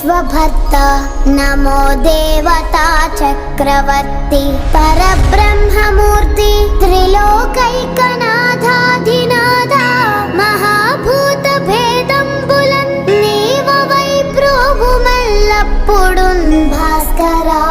విశ్వభర్త నమో దేవతా చక్రవర్తి పరబ్రహ్మమూర్తి త్రిలోకైకనాథాధినాథ మహాభూత భేదంబులన్ నీవవై ప్రోభుమల్లప్పుడు భాస్కరా